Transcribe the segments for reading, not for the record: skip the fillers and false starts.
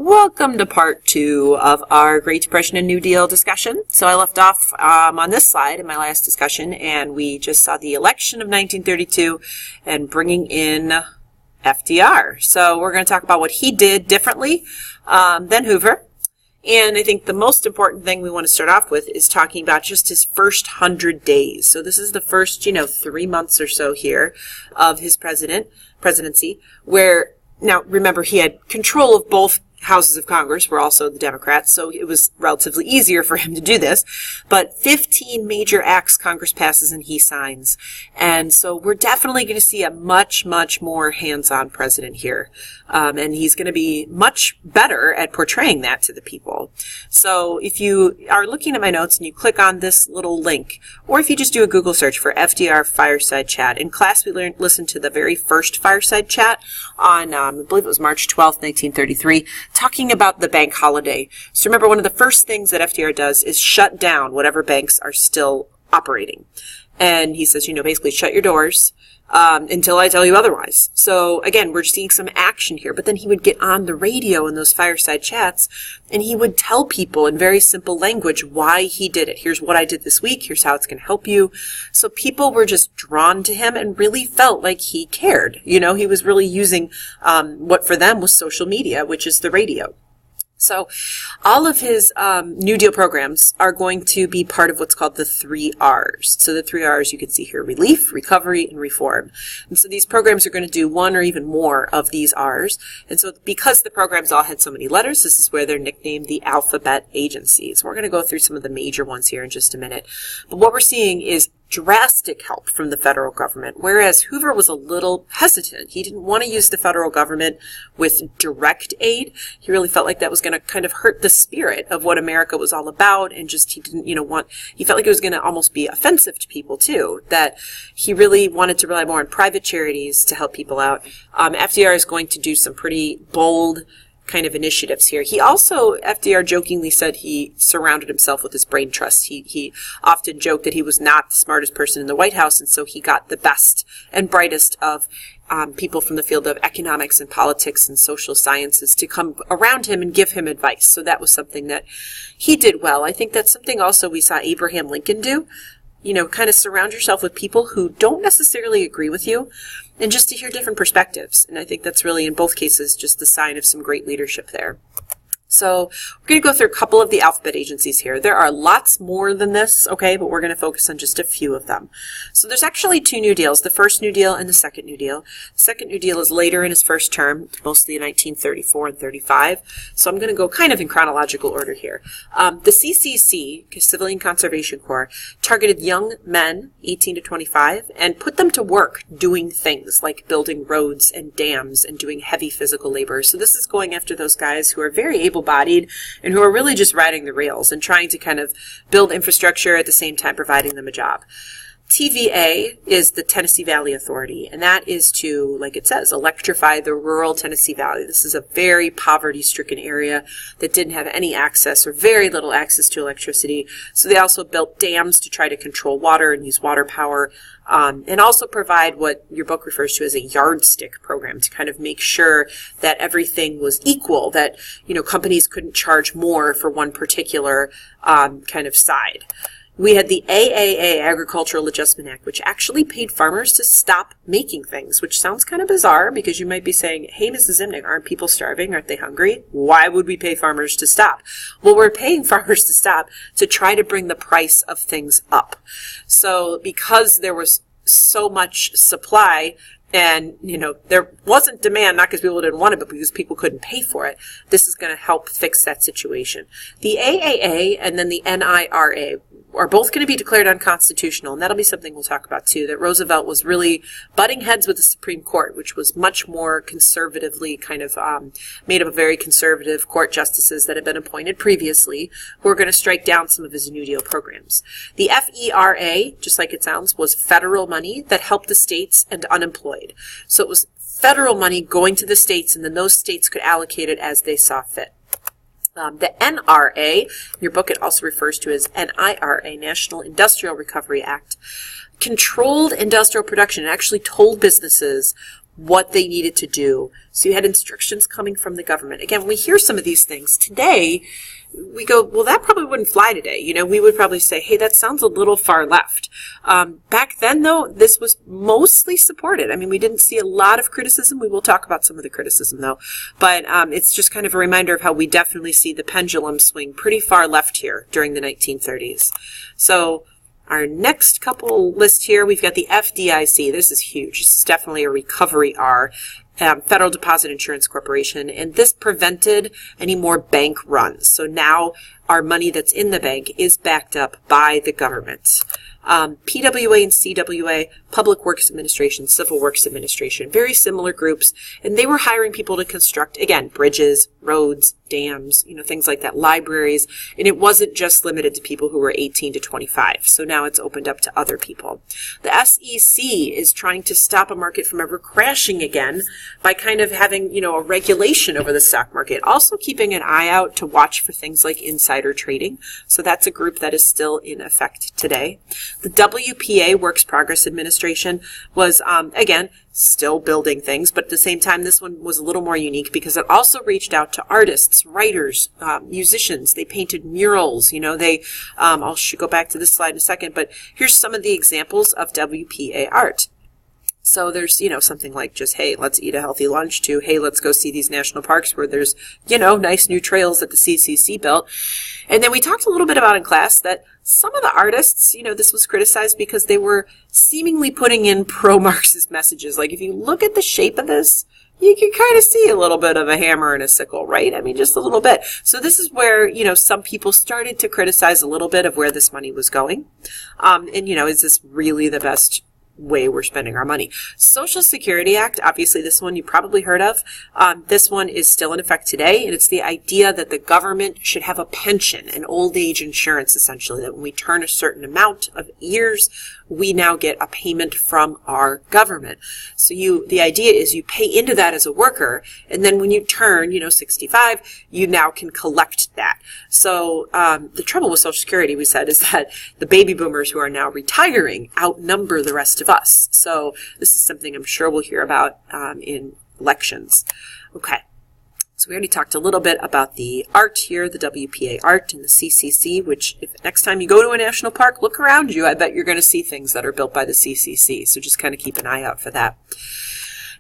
Welcome to part 2 of our Great Depression and New Deal discussion. So I left off on this slide in my last discussion, and we just saw the election of 1932 and bringing in FDR. So we're going to talk about what he did differently than Hoover. And I think the most important thing we want to start off with is talking about just his first 100 days. So this is the first, 3 months or so here of his presidency, where, now remember, he had control of both houses of Congress, were also the Democrats, so it was relatively easier for him to do this. But 15 major acts Congress passes and he signs. And so we're definitely going to see a much, much more hands-on president here. And he's going to be much better at portraying that to the people. So if you are looking at my notes and you click on this little link, or if you just do a Google search for FDR Fireside Chat, in class we listened to the very first Fireside Chat on, I believe it was March 12th, 1933, talking about the bank holiday. So remember, one of the first things that FDR does is shut down whatever banks are still operating. And he says, basically shut your doors until I tell you otherwise. So again, we're seeing some action here. But then he would get on the radio in those fireside chats, and he would tell people in very simple language why he did it. Here's what I did this week. Here's how it's going to help you. So people were just drawn to him and really felt like he cared. He was really using what for them was social media, which is the radio. So all of his New Deal programs are going to be part of what's called the 3 R's. So the 3 R's you can see here: relief, recovery, and reform. And so these programs are going to do one or even more of these R's. And so because the programs all had so many letters, this is where they're nicknamed the alphabet agencies. We're going to go through some of the major ones here in just a minute. But what we're seeing is drastic help from the federal government, whereas Hoover was a little hesitant. He didn't want to use the federal government with direct aid. He really felt like that was going to kind of hurt the spirit of what America was all about, and just he didn't, he felt like it was going to almost be offensive to people too, that he really wanted to rely more on private charities to help people out. FDR is going to do some pretty bold kind of initiatives here. He also, FDR jokingly said, he surrounded himself with his brain trust. He often joked that he was not the smartest person in the White House, and so he got the best and brightest of people from the field of economics and politics and social sciences to come around him and give him advice. So that was something that he did well. I think that's something also we saw Abraham Lincoln do. Kind of surround yourself with people who don't necessarily agree with you, and just to hear different perspectives. And I think that's really, in both cases, just the sign of some great leadership there. So we're going to go through a couple of the alphabet agencies here. There are lots more than this, okay, but we're going to focus on just a few of them. So there's actually 2 New Deals, the first New Deal and the second New Deal. The second New Deal is later in his first term, mostly in 1934 and 35. So I'm going to go kind of in chronological order here. The CCC, Civilian Conservation Corps, targeted young men, 18 to 25, and put them to work doing things like building roads and dams and doing heavy physical labor. So this is going after those guys who are very able-bodied and who are really just riding the rails and trying to kind of build infrastructure at the same time providing them a job. TVA is the Tennessee Valley Authority, and that is to, like it says, electrify the rural Tennessee Valley. This is a very poverty-stricken area that didn't have any access or very little access to electricity. So they also built dams to try to control water and use water power, and also provide what your book refers to as a yardstick program to kind of make sure that everything was equal, that, companies couldn't charge more for one particular kind of side. We had the AAA, Agricultural Adjustment Act, which actually paid farmers to stop making things, which sounds kind of bizarre because you might be saying, hey, Mrs. Zimnick, aren't people starving? Aren't they hungry? Why would we pay farmers to stop? Well, we're paying farmers to stop to try to bring the price of things up. So because there was so much supply, and, there wasn't demand, not because people didn't want it, but because people couldn't pay for it, this is going to help fix that situation. The AAA and then the NIRA are both going to be declared unconstitutional, and that'll be something we'll talk about too, that Roosevelt was really butting heads with the Supreme Court, which was much more conservatively kind of made up of very conservative court justices that had been appointed previously, who were going to strike down some of his New Deal programs. The FERA, just like it sounds, was federal money that helped the states and unemployed. So it was federal money going to the states, and then those states could allocate it as they saw fit. The NRA, in your book it also refers to as NIRA, National Industrial Recovery Act, controlled industrial production and actually told businesses what they needed to do. So you had instructions coming from the government. Again, when we hear some of these things today, we go, well, that probably wouldn't fly today. We would probably say, hey, that sounds a little far left. Back then, though, this was mostly supported. I mean, we didn't see a lot of criticism. We will talk about some of the criticism, though. But it's just kind of a reminder of how we definitely see the pendulum swing pretty far left here during the 1930s. So our next couple list here, we've got the FDIC. This is huge. This is definitely a recovery R. Federal Deposit Insurance Corporation, and this prevented any more bank runs. So now our money that's in the bank is backed up by the government. PWA and CWA, Public Works Administration, Civil Works Administration, very similar groups, and they were hiring people to construct, again, bridges, roads, dams, things like that, libraries, and it wasn't just limited to people who were 18 to 25, so now it's opened up to other people. The SEC is trying to stop a market from ever crashing again by kind of having, a regulation over the stock market, also keeping an eye out to watch for things like insider trading, so that's a group that is still in effect today. The WPA, Works Progress Administration, was, again, still building things, but at the same time, this one was a little more unique because it also reached out to artists, writers, musicians. They painted murals. I'll go back to this slide in a second, but here's some of the examples of WPA art. So there's, something like just, hey, let's eat a healthy lunch, to, hey, let's go see these national parks where there's, nice new trails that the CCC built. And then we talked a little bit about in class that some of the artists, this was criticized because they were seemingly putting in pro-Marxist messages. Like if you look at the shape of this, you can kind of see a little bit of a hammer and a sickle, right? I mean, just a little bit. So this is where, some people started to criticize a little bit of where this money was going. Is this really the best way we're spending our money? Social Security Act, obviously this one you probably heard of. This one is still in effect today, and it's the idea that the government should have a pension, an old age insurance essentially, that when we turn a certain amount of years, we now get a payment from our government. So the idea is you pay into that as a worker, and then when you turn, 65, you now can collect that. So the trouble with Social Security, we said, is that the baby boomers who are now retiring outnumber the rest of us. So this is something I'm sure we'll hear about in elections. Okay. So we already talked a little bit about the art here, the WPA art and the CCC, which if next time you go to a national park, look around you. I bet you're going to see things that are built by the CCC. So just kind of keep an eye out for that.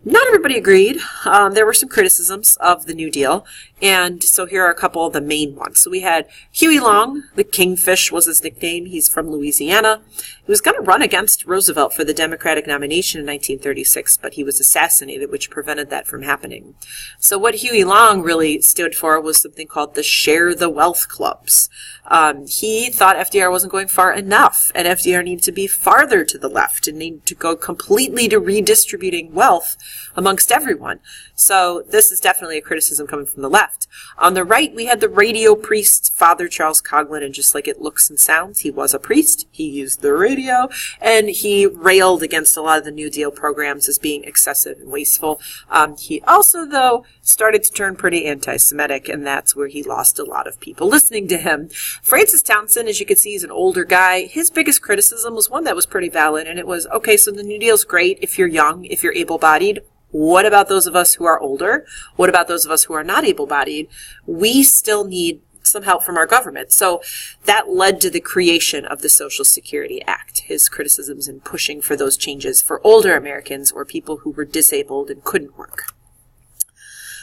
Not everybody agreed. There were some criticisms of the New Deal, and so here are a couple of the main ones. So we had Huey Long, the Kingfish was his nickname. He's from Louisiana. He was going to run against Roosevelt for the Democratic nomination in 1936, but he was assassinated, which prevented that from happening. So what Huey Long really stood for was something called the Share the Wealth Clubs. He thought FDR wasn't going far enough, and FDR needed to be farther to the left and needed to go completely to redistributing wealth amongst everyone. So this is definitely a criticism coming from the left. On the right, we had the radio priest, Father Charles Coughlin, and just like it looks and sounds, he was a priest. He used the radio, and he railed against a lot of the New Deal programs as being excessive and wasteful. He also, though, started to turn pretty anti-Semitic, and that's where he lost a lot of people listening to him. Francis Townsend, as you can see, is an older guy. His biggest criticism was one that was pretty valid, and it was, okay, so the New Deal's great if you're young, if you're able-bodied. What about those of us who are older? What about those of us who are not able-bodied? We still need some help from our government. So that led to the creation of the Social Security Act, his criticisms in pushing for those changes for older Americans or people who were disabled and couldn't work.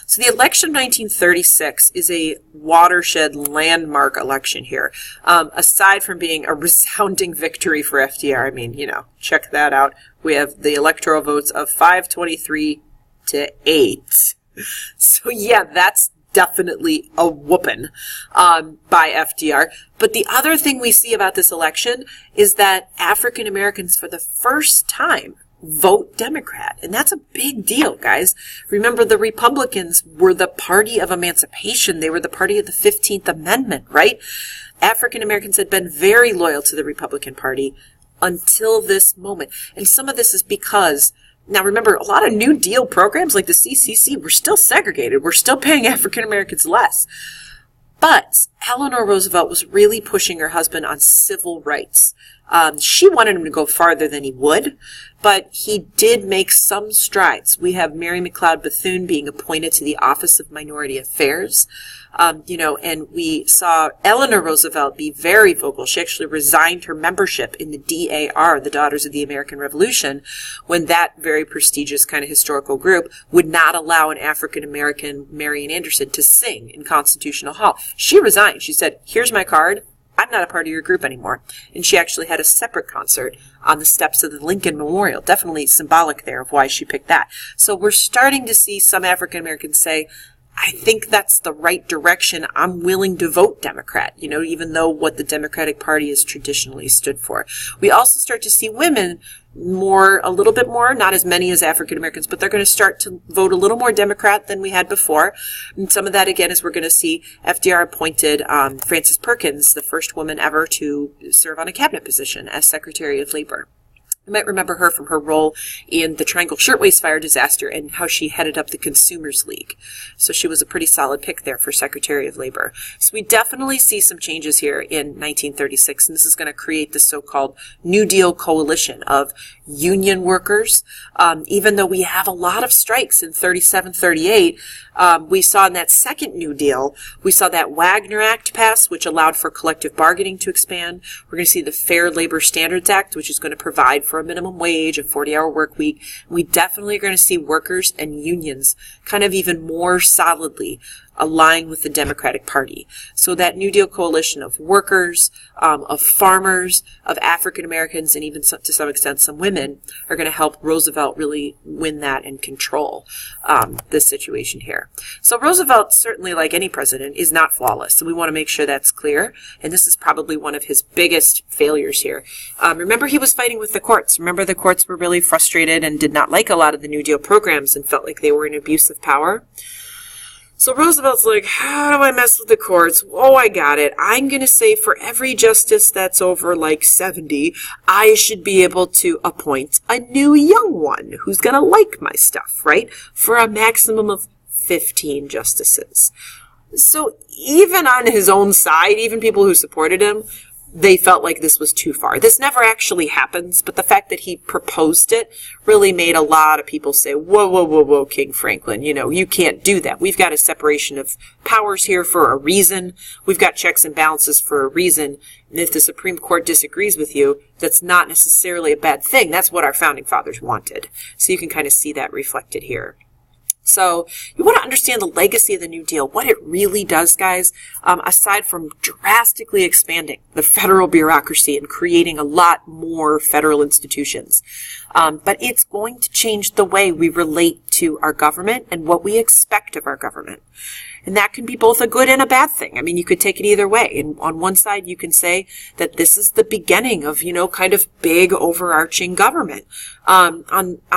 So the election of 1936 is a watershed landmark election here. Aside from being a resounding victory for FDR, I mean, check that out. We have the electoral votes of 523 to 8. So yeah, that's definitely a whooping by FDR. But the other thing we see about this election is that African Americans, for the first time, vote Democrat. And that's a big deal, guys. Remember, the Republicans were the party of emancipation. They were the party of the 15th Amendment, right? African Americans had been very loyal to the Republican Party until this moment. And some of this is because, now remember, a lot of New Deal programs like the CCC were still segregated. We're still paying African Americans less. But Eleanor Roosevelt was really pushing her husband on civil rights. She wanted him to go farther than he would, but he did make some strides. We have Mary McLeod Bethune being appointed to the Office of Minority Affairs. And we saw Eleanor Roosevelt be very vocal. She actually resigned her membership in the DAR, the Daughters of the American Revolution, when that very prestigious kind of historical group would not allow an African-American, Marian Anderson, to sing in Constitutional Hall. She resigned. She said, here's my card. I'm not a part of your group anymore. And she actually had a separate concert on the steps of the Lincoln Memorial. Definitely symbolic there of why she picked that. So we're starting to see some African Americans say, I think that's the right direction. I'm willing to vote Democrat, even though what the Democratic Party has traditionally stood for. We also start to see women a little bit more, not as many as African Americans, but they're going to start to vote a little more Democrat than we had before. And some of that, again, is we're going to see FDR appointed Frances Perkins, the first woman ever to serve on a cabinet position as Secretary of Labor. You might remember her from her role in the Triangle Shirtwaist Fire disaster and how she headed up the Consumers League. So she was a pretty solid pick there for Secretary of Labor. So we definitely see some changes here in 1936, and this is going to create the so-called New Deal coalition of union workers. Even though we have a lot of strikes in 37, 38, we saw in that second New Deal, we saw that Wagner Act pass, which allowed for collective bargaining to expand. We're going to see the Fair Labor Standards Act, which is going to provide for a minimum wage, a 40-hour work week. We definitely are going to see workers and unions kind of even more solidly align with the Democratic Party. So that New Deal coalition of workers, of farmers, of African Americans, and even to some extent some women are going to help Roosevelt really win that and control this situation here. So Roosevelt, certainly like any president, is not flawless. So we want to make sure that's clear. And this is probably one of his biggest failures here. Remember, he was fighting with the courts. Remember, the courts were really frustrated and did not like a lot of the New Deal programs and felt like they were an abuse of power. So Roosevelt's like, how do I mess with the courts? Oh, I got it. I'm going to say for every justice that's over like 70, I should be able to appoint a new young one who's going to like my stuff, right? For a maximum of 15 justices. So even on his own side, even people who supported him, they felt like this was too far. This never actually happens, but the fact that he proposed it really made a lot of people say, whoa, whoa, whoa, whoa, King Franklin, you can't do that. We've got a separation of powers here for a reason. We've got checks and balances for a reason. And if the Supreme Court disagrees with you, that's not necessarily a bad thing. That's what our founding fathers wanted. So you can kind of see that reflected here. So you want to understand the legacy of the New Deal, what it really does, guys, aside from drastically expanding the federal bureaucracy and creating a lot more federal institutions. But it's going to change the way we relate to our government and what we expect of our government. And that can be both a good and a bad thing. I mean, you could take it either way. And on one side, you can say that this is the beginning of, kind of big overarching government. On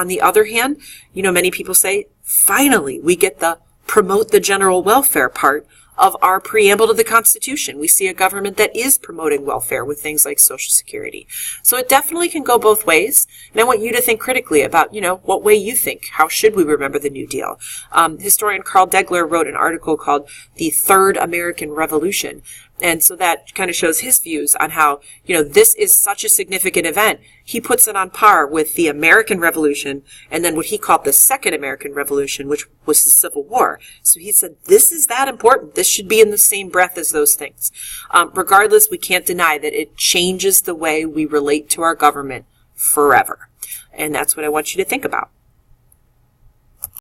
the other hand, many people say, finally, we get the promote the general welfare part of our preamble to the Constitution. We see a government that is promoting welfare with things like Social Security. So it definitely can go both ways. And I want you to think critically about, what way you think. How should we remember the New Deal? Historian Carl Degler wrote an article called The Third American Revolution. And so that kind of shows his views on how, this is such a significant event. He puts it on par with the American Revolution and then what he called the Second American Revolution, which was the Civil War. So he said, this is that important. This should be in the same breath as those things. Regardless, we can't deny that it changes the way we relate to our government forever. And that's what I want you to think about.